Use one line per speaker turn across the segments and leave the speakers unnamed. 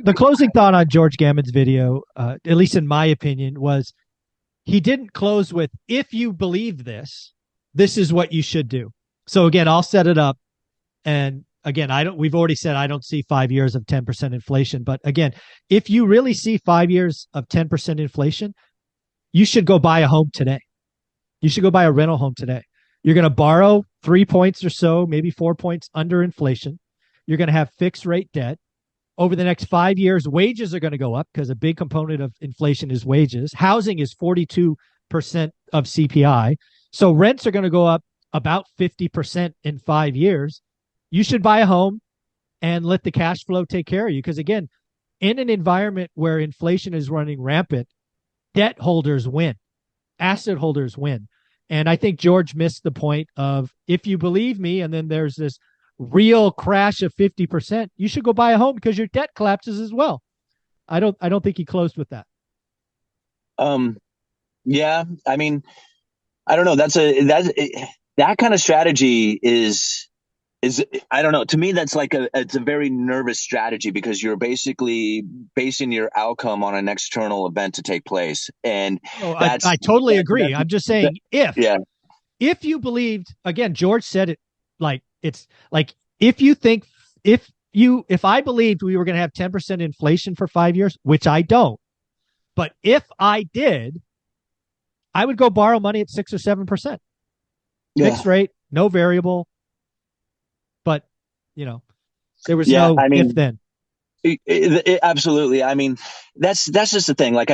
the closing thought on George Gammon's video, at least in my opinion, was he didn't close with, if you believe this, this is what you should do. So again, I'll set it up. And again, we've already said I don't see 5 years of 10% inflation. But again, if you really see 5 years of 10% inflation, you should go buy a home today. You should go buy a rental home today. You're going to borrow 3 points or so, maybe 4 points under inflation. You're going to have fixed rate debt. Over the next 5 years, wages are going to go up because a big component of inflation is wages. Housing is 42% of CPI. So rents are going to go up about 50% in 5 years. You should buy a home and let the cash flow take care of you. Because again, in an environment where inflation is running rampant, debt holders win, asset holders win. And I think George missed the point of, if you believe me, and then there's this real crash of 50%, you should go buy a home because your debt collapses as well. I don't think he closed with that.
Yeah, I mean, I don't know. That kind of strategy is I don't know. To me, that's like it's a very nervous strategy, because you're basically basing your outcome on an external event to take place. And
I totally agree. I'm just saying, if you believed, again, George said it, like, it's like, if I believed we were going to have 10% inflation for 5 years, which I don't, but if I did, I would go borrow money at 6 or 7%. Fixed rate, no variable. But, there was no if then.
Absolutely. I mean, that's just the thing. Like,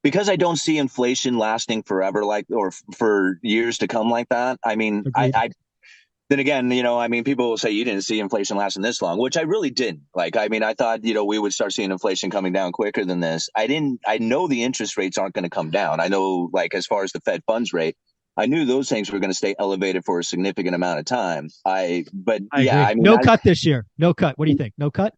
because I don't see inflation lasting forever, or for years to come like that. I mean, then again, I mean, people will say you didn't see inflation lasting this long, which I really didn't. Like, I mean, I thought, we would start seeing inflation coming down quicker than this. I know the interest rates aren't going to come down. I know, like, as far as the Fed funds rate, I knew those things were going to stay elevated for a significant amount of time. I mean,
no cut this year. No cut. What do you think? No cut?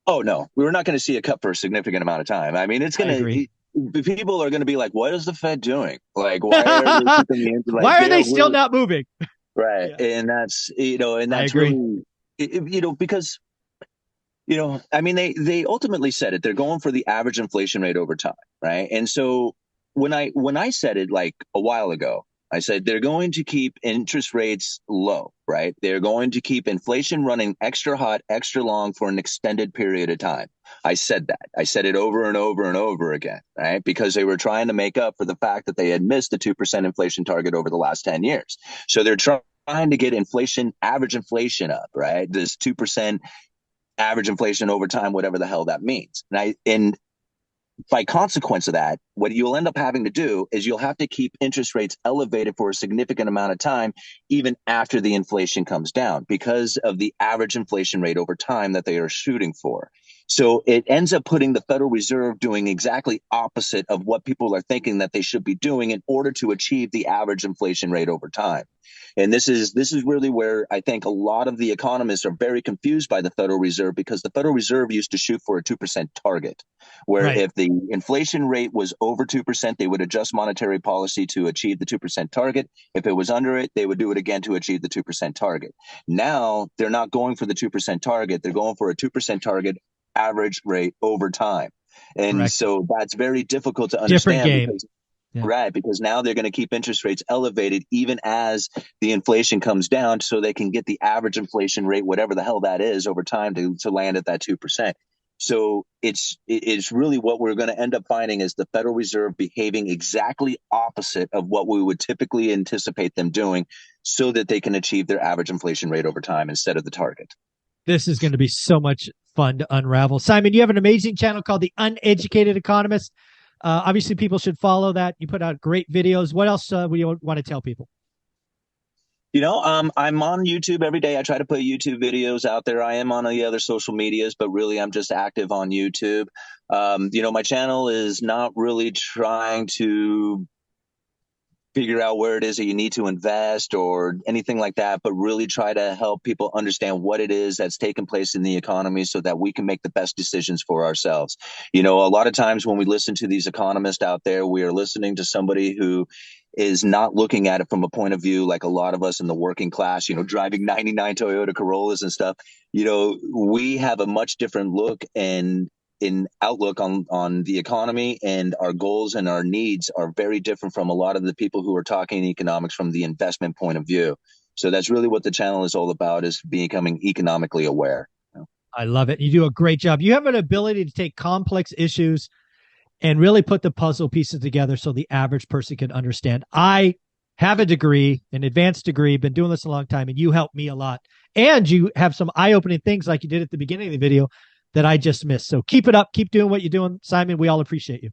Oh, no, we're not going to see a cut for a significant amount of time. I mean, it's going to, people are going to be like, what is the Fed doing? Like, why are they keeping the like,
why are they still not moving?
Right. Yeah. And that's, and that's really, because, I mean, they ultimately said it, they're going for the average inflation rate over time. Right. And so when I said it like a while ago, I said they're going to keep interest rates low, right? They're going to keep inflation running extra hot, extra long for an extended period of time. I said that. I said it over and over and over again, right? Because they were trying to make up for the fact that they had missed the 2% inflation target over the last 10 years. So they're trying to get average inflation up, right? This 2% average inflation over time, whatever the hell that means. And by consequence of that, what you'll end up having to do is you'll have to keep interest rates elevated for a significant amount of time, even after the inflation comes down, because of the average inflation rate over time that they are shooting for. So it ends up putting the Federal Reserve doing exactly opposite of what people are thinking that they should be doing in order to achieve the average inflation rate over time. And this is really where I think a lot of the economists are very confused by the Federal Reserve, because the Federal Reserve used to shoot for a 2% target, where if the inflation rate was over 2%, they would adjust monetary policy to achieve the 2% target. If it was under it, they would do it again to achieve the 2% target. Now they're not going for the 2% target. They're going for a 2% target average rate over time. And so that's very difficult to understand.
Different game.
Right, because now they're going to keep interest rates elevated even as the inflation comes down, so they can get the average inflation rate, whatever the hell that is, over time to land at that 2%. So it's really what we're going to end up finding is the Federal Reserve behaving exactly opposite of what we would typically anticipate them doing, so that they can achieve their average inflation rate over time instead of the target.
This is going to be so much fun to unravel. Simon, you have an amazing channel called The Uneducated Economist. Obviously, people should follow that. You put out great videos. What else would you want to tell people?
I'm on YouTube every day. I try to put YouTube videos out there. I am on the other social medias, but really I'm just active on YouTube. My channel is not really trying to figure out where it is that you need to invest or anything like that, but really try to help people understand what it is that's taking place in the economy so that we can make the best decisions for ourselves. A lot of times when we listen to these economists out there, we are listening to somebody who is not looking at it from a point of view like a lot of us in the working class, driving 99 Toyota Corollas and stuff. We have a much different look and in outlook on the economy, and our goals and our needs are very different from a lot of the people who are talking economics from the investment point of view. So that's really what the channel is all about, is becoming economically aware.
I love it. You do a great job. You have an ability to take complex issues and really put the puzzle pieces together so the average person can understand. I have a degree, an advanced degree, been doing this a long time, and you helped me a lot. And you have some eye-opening things like you did at the beginning of the video that I just missed. So keep it up. Keep doing what you're doing, Simon. We all appreciate you.